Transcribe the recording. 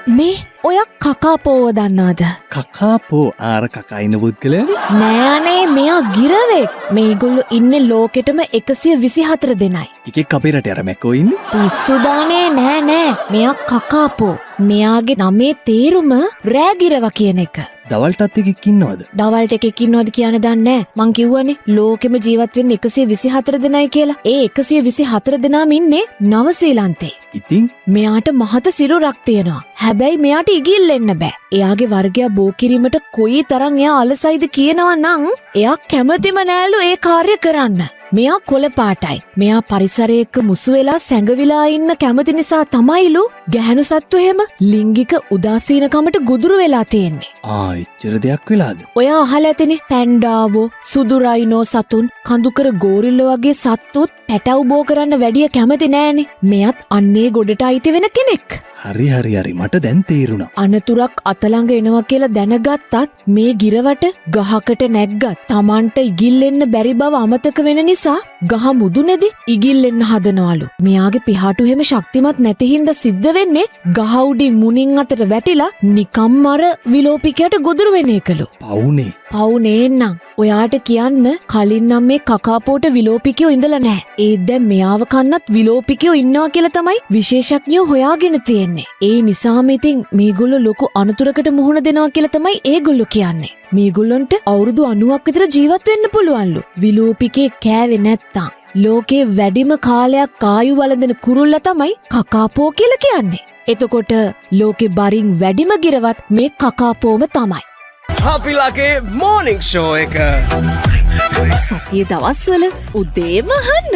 මේ ඔය කකාපෝව දන්නවද? කකාපෝ ආර කකයින පුද්ගලයනි. නෑනේ මෙයා ගිරවෙක්. මේගොල්ලෝ ඉන්නේ ලෝකෙටම 124 දෙනයි. එකෙක් අපේ රට අරමැකෝ ඉන්නේ. පිස්සුදානේ නෑ මෙයා කකාපෝ. මෙයාගේ නමේ තේරුම රෑගිරව කියන එක. දවල්ටත් එකෙක් ඉන්නවද? දවල්ට එකෙක් ඉන්නවද කියන දන්නේ නෑ. මං කිව්වනේ ලෝකෙම ජීවත් වෙන්නේ 124 දෙනයි කියලා. ඒ 124 දෙනාම ඉන්නේ නවසීලන්තේ. ඉතින් මෙයාට මහත සිරුරක් තියෙනවා. හැබැයි මෙයාට ඉගිල්ලෙන්න බෑ. එයාගේ වර්ගයා බෝ කිරීමට කොයි තරම් එයා අලසයිද කියනවා නම් එයා කැමතිම නෑලු ඒ කාර්ය කරන්න. මෙයා කොළ පාටයි. මෙයා පරිසරයේ එක්ක මුසු වෙලා සැඟවිලා ඉන්න කැමති නිසා තමයිලු ගැහැණු සත්තු එහෙම ලිංගික උදාසීනකමට ගොදුරු වෙලා තියෙන්නේ. එච්චර දෙයක් වෙලාද? ඔය අහලා ඇතිනේ පැන්ඩාවෝ, සුදු රයිනෝ සතුන්, කඳුකර ගෝරිල්ලෝ වගේ සත්තුත් පැටව් බෝ කරන්න වැඩිය කැමති නෑනේ. මෙයත් අන්නේ ගොඩට අයිති වෙන කෙනෙක්. හරි මට දැන් තේරුණා. අනතුරක් අතලඟ එනවා කියලා දැනගත්තත් මේ ගිරවට ගහකට නැග්ගත් Tamanට ඉගිල්ලෙන්න බැරි බව අමතක වෙන නිසා ගහ මුදුනේදී ඉගිල්ලෙන්න හදනවලු. මෙයාගේ පිහාටු හැම ශක්තිමත් නැති හින්දා සිද්ධ වෙන්නේ ගහ උඩින් මුණින් අතට වැටිලා නිකම්ම අර විලෝපිකයට ගොදුරු වෙන එකලු. පවුනේ නම් ඔයාට කියන්න කලින් නම් මේ කකාපෝට විලෝපිකයෝ ඉඳලා නැහැ. ඒත් දැන් මෙයාව කන්නත් විලෝපිකයෝ ඉන්නවා කියලා තමයි විශේෂඥයෝ හොයාගෙන තියෙන්නේ. ඒ නිසාම ඉතින් මේගොල්ලෝ ලොකු අනතුරකට මුහුණ දෙනවා කියලා තමයි ඒගොල්ලෝ කියන්නේ. මේගොල්ලන්ට අවුරුදු 90ක් විතර ජීවත් වෙන්න පුළුවන්ලු. විලෝපිකේ කෑවේ නැත්තම්. ලෝකේ වැඩිම කාලයක් ආයු වළඳන කුරුල්ලා තමයි කකාපෝ කියලා කියන්නේ. එතකොට ලෝකේ බරින් වැඩිම ගිරවත් මේ කකාපෝම තමයි. අපිලාගේ මෝනිං ෂෝ එක සතිය දවස්වල උදේම අහන්න.